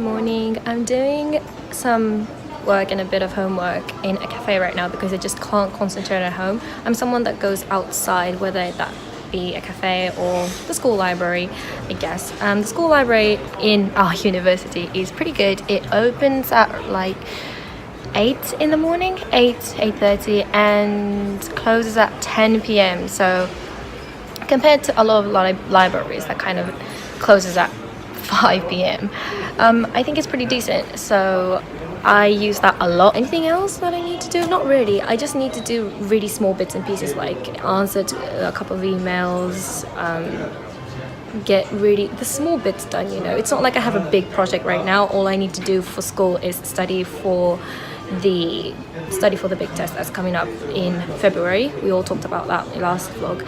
morning. I'm doing some work and a bit of homework in a cafe right now because I just can't concentrate at home. I'm someone that goes outside, whether that be a cafe or the school library, I guess. The school library in our university is pretty good. It opens at like 8 in the morning, 8:30, and closes at 10 p.m. So compared to a lot of libraries that kind of closes at 5 p.m. I think it's pretty decent, so I use that a lot. Anything else that I need to do? Not really. I just need to do really small bits and pieces, like answer to a couple of emails, get really the small bits done, you know. It's not like I have a big project right now. All I need to do for school is study for the big test that's coming up in February. We all talked about that in last vlog.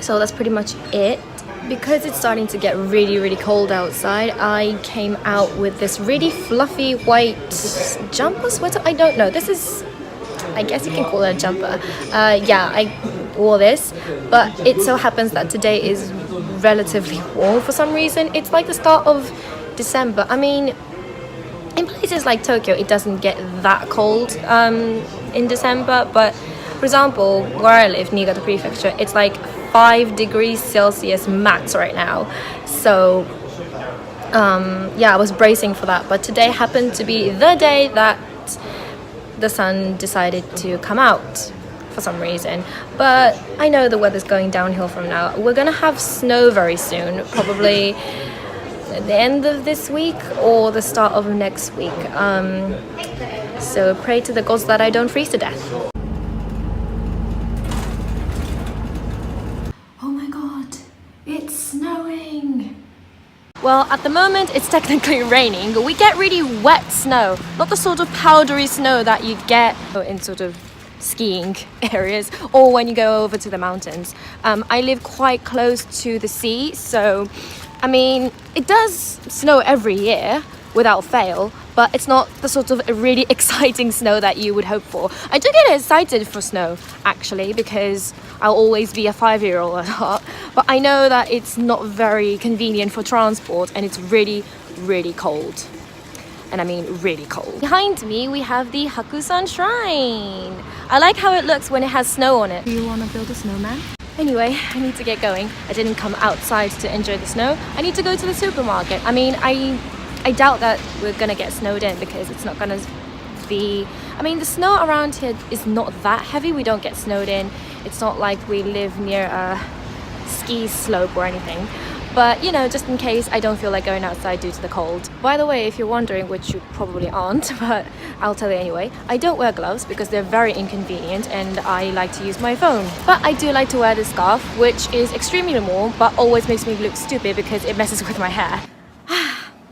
So that's pretty much it. Because it's starting to get really cold outside, I came out with this really fluffy white jumper, sweater, I don't know. This is, I guess you can call it a jumper. Yeah, I wore this, but it so happens that today is relatively warm for some reason. It's like the start of December. I mean, in places like Tokyo, it doesn't get that cold in December, but for example, where I live, Niigata Prefecture, it's like 5 degrees Celsius max right now. So yeah, I was bracing for that, but today happened to be the day that the sun decided to come out for some reason. But I know the weather's going downhill from now. We're gonna have snow very soon, probably at the end of this week or the start of next week. So pray to the gods that I don't freeze to death. It's snowing! Well, at the moment it's technically raining. We get really wet snow, not the sort of powdery snow that you get in sort of skiing areas or when you go over to the mountains. I live quite close to the sea, so I mean, it does snow every year without fail, but it's not the sort of really exciting snow that you would hope for. I do get excited for snow, actually, because I'll always be a 5-year-old at heart, but I know that it's not very convenient for transport and it's really cold. And I mean really cold. Behind me, we have the Hakusan Shrine. I like how it looks when it has snow on it. Do you want to build a snowman? Anyway, I need to get going. I didn't come outside to enjoy the snow. I need to go to the supermarket. I mean, I doubt that we're gonna get snowed in because it's not gonna be... I mean, the snow around here is not that heavy. We don't get snowed in. It's not like we live near a ski slope or anything. But, you know, just in case I don't feel like going outside due to the cold. By the way, if you're wondering, which you probably aren't, but I'll tell you anyway, I don't wear gloves because they're very inconvenient and I like to use my phone. But I do like to wear this scarf, which is extremely warm, but always makes me look stupid because it messes with my hair.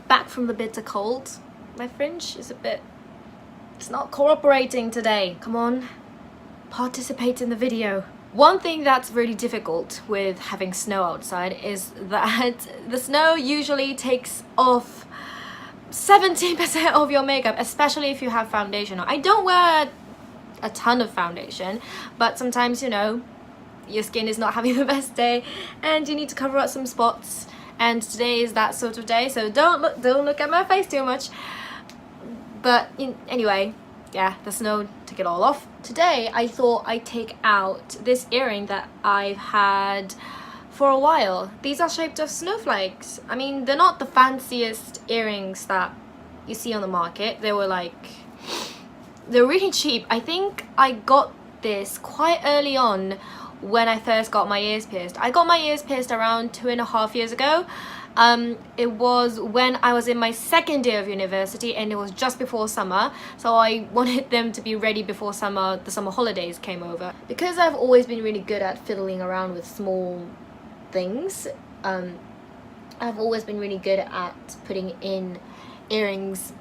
Back from the bitter cold. My fringe is a bit... It's not cooperating today. Come on, participate in the video. One thing that's really difficult with having snow outside is that the snow usually takes off 70% of your makeup, especially if you have foundation on. I don't wear a ton of foundation, but sometimes, you know, your skin is not having the best day and you need to cover up some spots. And today is that sort of day, so don't look at my face too much. But anyway, yeah, the snow took it all off. Today I thought I'd take out this earring that I've had for a while. These are shaped of snowflakes. I mean, they're not the fanciest earrings that you see on the market. They're really cheap. I think I got this quite early on when I first got my ears pierced. I got my ears pierced around 2.5 years ago. It was when I was in my second year of university and it was just before summer, so I wanted them to be ready before the summer holidays came over. Because I've always been really good at fiddling around with small things, I've always been really good at putting in earrings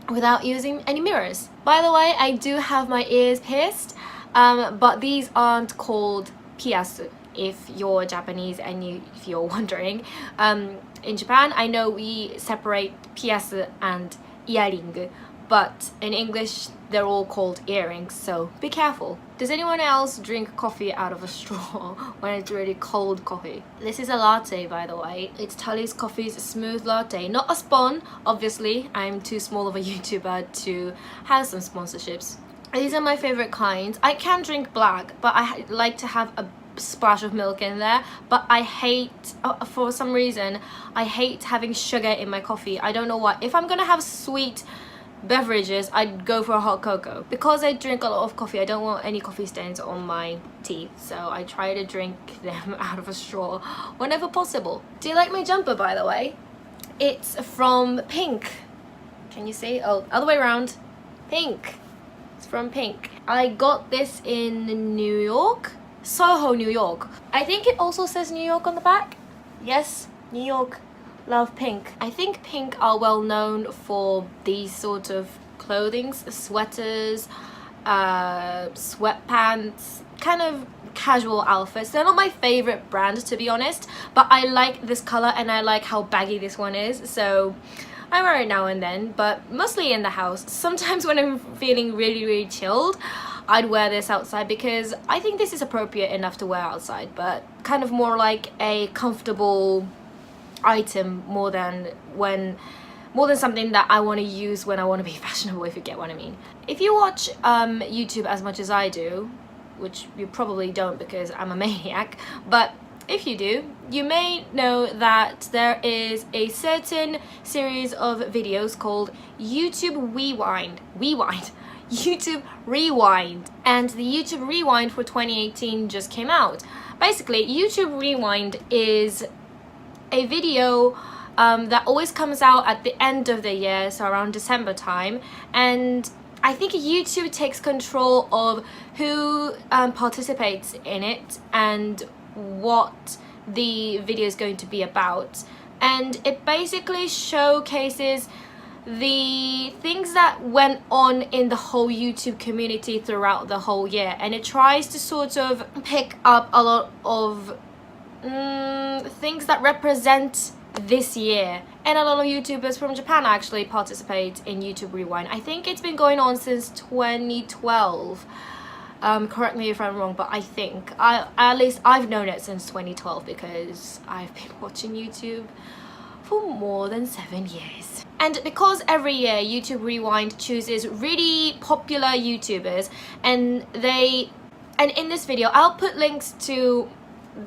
without using any mirrors. By the way, I do have my ears pierced, but these aren't called piasu, if you're Japanese and if you're wondering. In Japan, I know we separate piasu and earring, but in English they're all called earrings, so be careful. Does anyone else drink coffee out of a straw when it's really cold coffee? This is a latte, by the way. It's Tully's Coffee's smooth latte, not a spawn, obviously. I'm too small of a YouTuber to have some sponsorships. These are my favorite kinds. I can drink black, but I like to have a splash of milk in there, but I hate, for some reason, I hate having sugar in my coffee. I don't know why. If I'm gonna have sweet beverages, I'd go for a hot cocoa. Because I drink a lot of coffee, I don't want any coffee stains on my teeth, so I try to drink them out of a straw whenever possible. Do you like my jumper, by the way? It's from Pink. Can you see? Oh, other way around. Pink. It's from Pink. I got this in New York. Soho, New York. I think it also says New York on the back. Yes, New York. Love Pink. I think Pink are well known for these sort of clothings, sweaters, sweatpants, kind of casual outfits. They're not my favorite brand, to be honest, but I like this color and I like how baggy this one is, so I wear it now and then, but mostly in the house. Sometimes when I'm feeling really chilled, I'd wear this outside because I think this is appropriate enough to wear outside, but kind of more like a comfortable item more than something that I want to use when I want to be fashionable, if you get what I mean. If you watch YouTube as much as I do, which you probably don't because I'm a maniac, but if you do, you may know that there is a certain series of videos called YouTube Rewind, YouTube Rewind, and the YouTube Rewind for 2018 just came out. Basically, YouTube Rewind is a video that always comes out at the end of the year, so around December time, and I think YouTube takes control of who participates in it and what the video is going to be about, and it basically showcases the things that went on in the whole YouTube community throughout the whole year, and it tries to sort of pick up a lot of things that represent this year. And a lot of YouTubers from Japan actually participate in YouTube Rewind. I think it's been going on since 2012. Correct me if I'm wrong, but I think at least I've known it since 2012 because I've been watching YouTube for more than 7 years. And because every year YouTube Rewind chooses really popular YouTubers, and in this video I'll put links to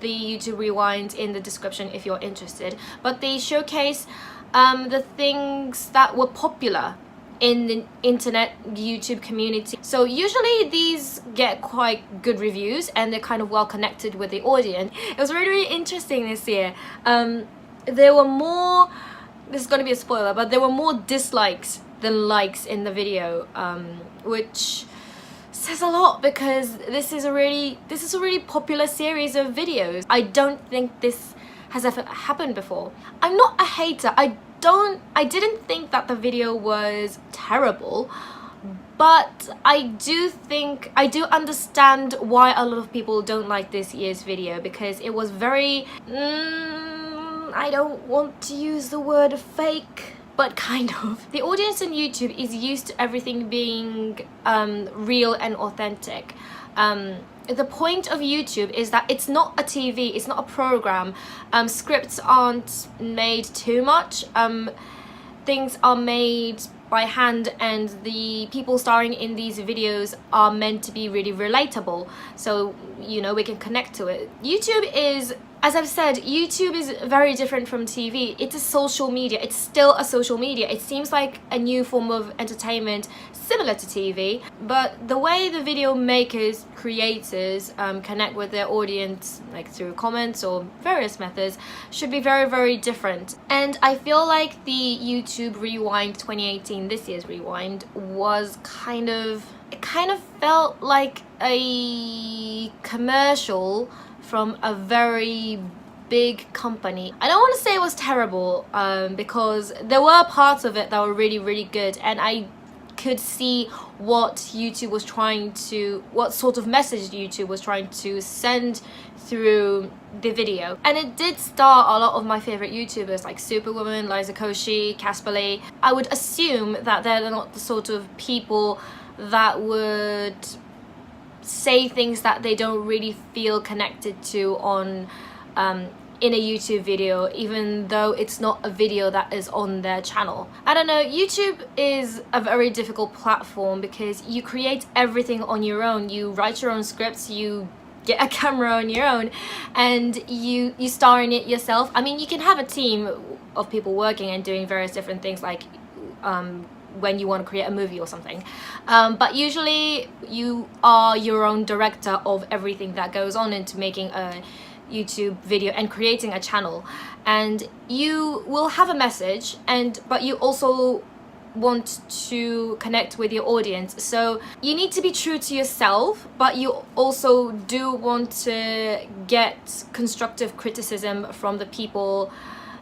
the YouTube Rewind in the description if you're interested, but they showcase the things that were popular in the internet YouTube community. So usually these get quite good reviews and they're kind of well connected with the audience. It was really interesting this year. There were more, this is going to be a spoiler, but there were more dislikes than likes in the video, which says a lot because this is a really popular series of videos. I don't think this has ever happened before. I'm not a hater. I didn't think that the video was terrible, but I do understand why a lot of people don't like this year's video, because it was very I don't want to use the word fake, but kind of. The audience on YouTube is used to everything being real and authentic. The point of YouTube is that it's not a TV, it's not a program. Scripts aren't made too much. Things are made by hand, and the people starring in these videos are meant to be really relatable, so you know we can connect to it. YouTube is, as I've said, YouTube is very different from TV. It's a social media. It's still a social media. It seems like a new form of entertainment similar to TV, but the way the video makers, creators connect with their audience, like through comments or various methods, should be very different. And I feel like the YouTube Rewind 2018, this year's Rewind, was it kind of felt like a commercial from a very big company. I don't want to say it was terrible, because there were parts of it that were really good, and I could see what sort of message YouTube was trying to send through the video. And it did star a lot of my favorite YouTubers like Superwoman, Liza Koshy, Casper Lee. I would assume that they're not the sort of people that would say things that they don't really feel connected to on in a YouTube video, even though it's not a video that is on their channel. I don't know, YouTube is a very difficult platform because you create everything on your own. You write your own scripts, you get a camera on your own, and you star in it yourself. I mean, you can have a team of people working and doing various different things, like when you want to create a movie or something, but usually you are your own director of everything that goes on into making a YouTube video and creating a channel. And you will have a message, but you also want to connect with your audience, so you need to be true to yourself, but you also do want to get constructive criticism from the people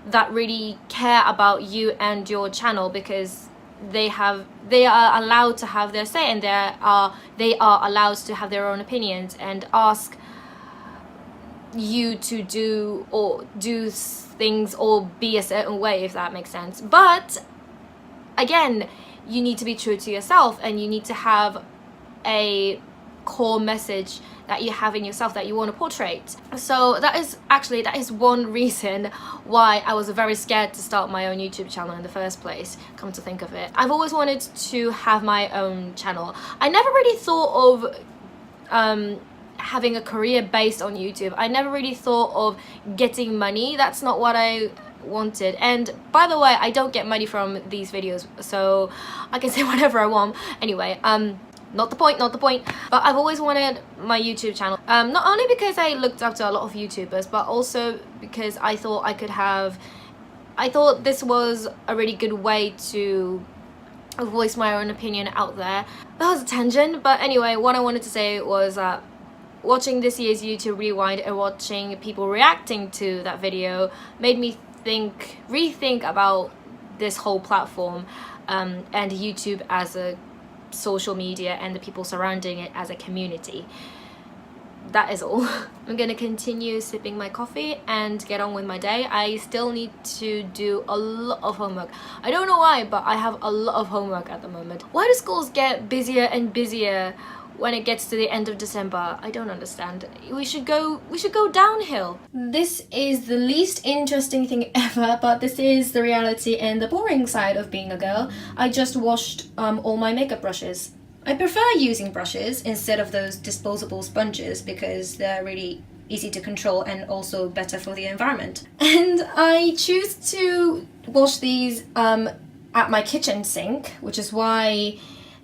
that really care about you and your channel, because they are allowed to have their say, and they are allowed to have their own opinions and ask you to do things or be a certain way, if that makes sense. But again, you need to be true to yourself, and you need to have a core message that you have in yourself that you want to portray. So that is one reason why I was very scared to start my own YouTube channel in the first place, come to think of it. I've always wanted to have my own channel. I never really thought of having a career based on YouTube. I never really thought of getting money. That's not what I wanted. And by the way, I don't get money from these videos, so I can say whatever I want. Anyway, not the point. But I've always wanted my YouTube channel, not only because I looked up to a lot of YouTubers, but also because I thought this was a really good way to voice my own opinion out there. That was a tangent, but anyway, what I wanted to say was that watching this year's YouTube Rewind and watching people reacting to that video made me rethink about this whole platform, and YouTube as a social media and the people surrounding it as a community. That is all. I'm gonna continue sipping my coffee and get on with my day. I still need to do a lot of homework. I don't know why, but I have a lot of homework at the moment. Why do schools get busier and busier when it gets to the end of December? I don't understand. We should go downhill. This is the least interesting thing ever, but this is the reality and the boring side of being a girl. I just washed all my makeup brushes. I prefer using brushes instead of those disposable sponges because they're really easy to control and also better for the environment. And I choose to wash these at my kitchen sink, which is why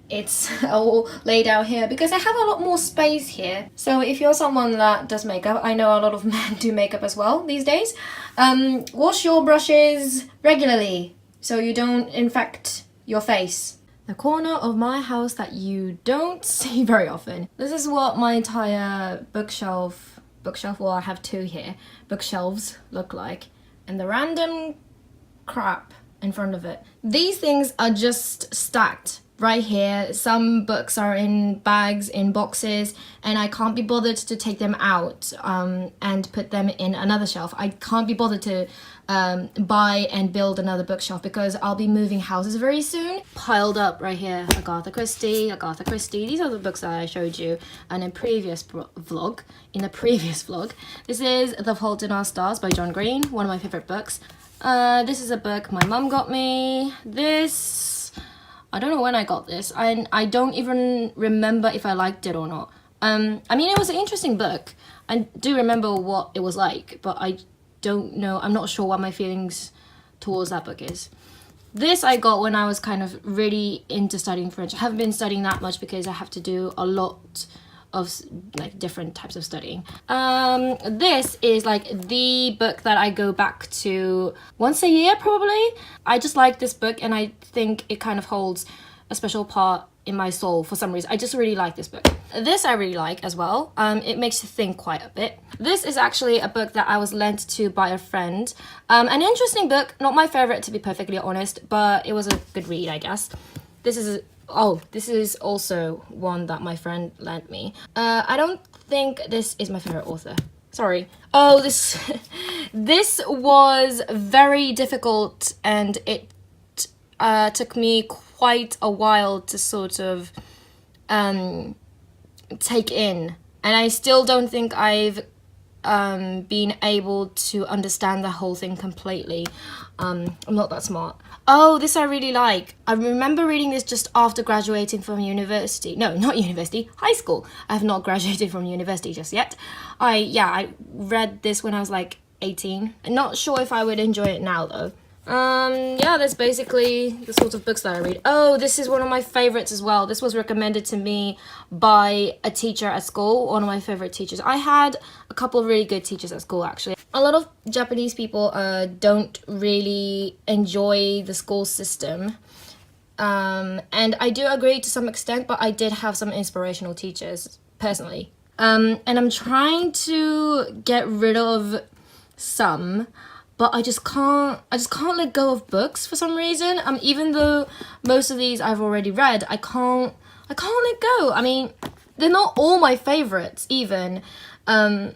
it's all laid out here, because I have a lot more space here. So if you're someone that does makeup, I know a lot of men do makeup as well these days, wash your brushes regularly so you don't infect your face. The corner of my house that you don't see very often. This is what my entire bookshelf, well, I have two here, bookshelves look like, and the random crap in front of it. These things are just stacked right here. Some books are in bags, in boxes, and I can't be bothered to take them out and put them in another shelf. I can't be bothered to buy and build another bookshelf because I'll be moving houses very soon. Piled up right here, Agatha Christie. These are the books that I showed you in a previous vlog. This is The Fault in Our Stars by John Green, one of my favorite books. This is a book my mum got me. This, I don't know when I got this. I don't even remember if I liked it or not. I mean, it was an interesting book. I do remember what it was like, but I don't know. I'm not sure what my feelings towards that book is. This I got when I was kind of really into studying French. I haven't been studying that much because I have to do a lot of like different types of studying. This is like the book that I go back to once a year probably. I just like this book and I think it kind of holds a special part in my soul for some reason. I just really like this book. This I really like as well. It makes you think quite a bit. This is actually a book that I was lent to by a friend. An interesting book, not my favorite to be perfectly honest, but it was a good read, I guess. This is Oh, this is also one that my friend lent me. I don't think this is my favorite author. Sorry. Oh, this this was very difficult, and it took me quite a while to sort of take in, and I still don't think I've been able to understand the whole thing completely. I'm not that smart. Oh, this I really like. I remember reading this just after graduating from university. No, not university, high school. I have not graduated from university just yet. I read this when I was like 18. I'm not sure if I would enjoy it now though. Yeah, that's basically the sort of books that I read. Oh, this is one of my favorites as well. This was recommended to me by a teacher at school, one of my favorite teachers. I had a couple of really good teachers at school, actually. A lot of Japanese people don't really enjoy the school system. And I do agree to some extent, but I did have some inspirational teachers, personally. And I'm trying to get rid of some, but I just can't let go of books for some reason. Even though most of these I've already read, I can't let go. I mean, they're not all my favorites even. I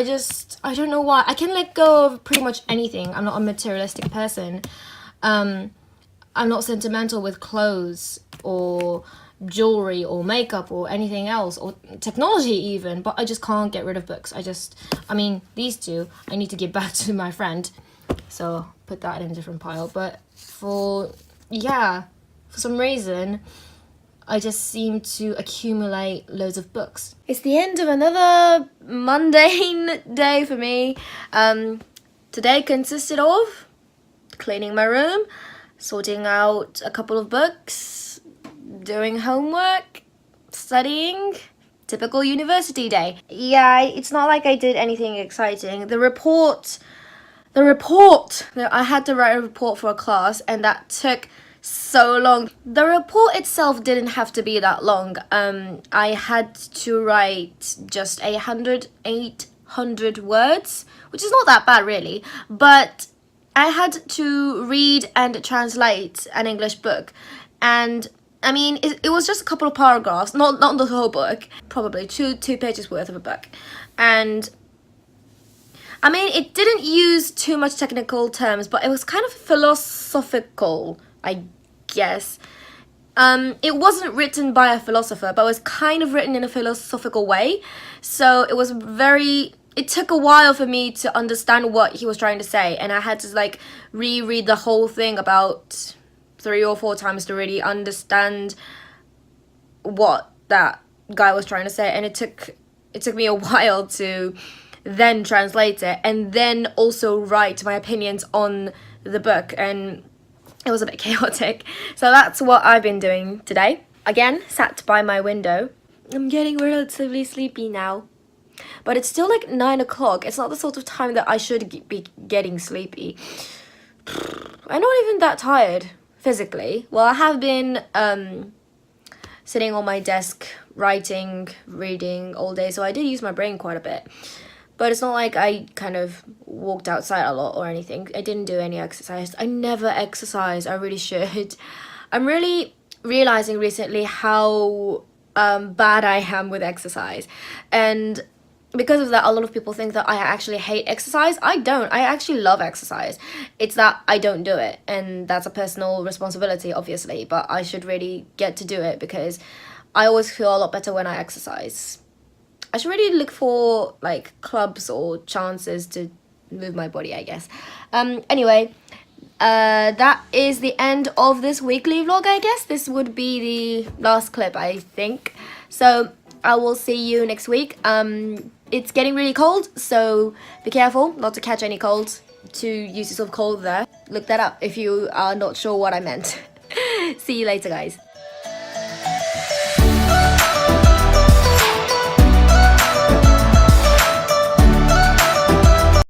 don't know why. I can let go of pretty much anything. I'm not a materialistic person. I'm not sentimental with clothes or jewelry or makeup or anything else, or technology even, but I just can't get rid of books. I mean, these two I need to give back to my friend, so put that in a different pile. But for some reason I just seem to accumulate loads of books. It's the end of another mundane day for me. Today consisted of cleaning my room, sorting out a couple of books, doing homework, studying. Typical university day. Yeah, it's not like I did anything exciting. The report, I had to write a report for a class, and that took so long. The report itself didn't have to be that long. I had to write just 800 words, which is not that bad really, but I had to read and translate an English book, and I mean, it was just a couple of paragraphs, not the whole book, probably two pages worth of a book. And I mean, it didn't use too much technical terms, but it was kind of philosophical, I guess. It wasn't written by a philosopher, but it was kind of written in a philosophical way. So it took a while for me to understand what he was trying to say, and I had to like reread the whole thing about 3 or 4 times to really understand what that guy was trying to say. And it took me a while to then translate it and then also write my opinions on the book, and it was a bit chaotic. So that's what I've been doing today. Again, sat by my window. I'm getting relatively sleepy now, but it's still like 9 o'clock. It's not the sort of time that I should be getting sleepy. I'm not even that tired physically. Well, I have been sitting on my desk writing, reading all day, so I did use my brain quite a bit. But it's not like I kind of walked outside a lot or anything. I didn't do any exercise. I never exercise. I really should. I'm really realizing recently how bad I am with exercise. And because of that, a lot of people think that I actually hate exercise. I don't. I actually love exercise. It's that I don't do it. And that's a personal responsibility, obviously. But I should really get to do it because I always feel a lot better when I exercise. I should really look for like clubs or chances to move my body, I guess. Anyway, that is the end of this weekly vlog, I guess. This would be the last clip, I think. So I will see you next week. It's getting really cold, so be careful not to catch any colds. To use yourself cold there. Look that up if you are not sure what I meant. See you later, guys.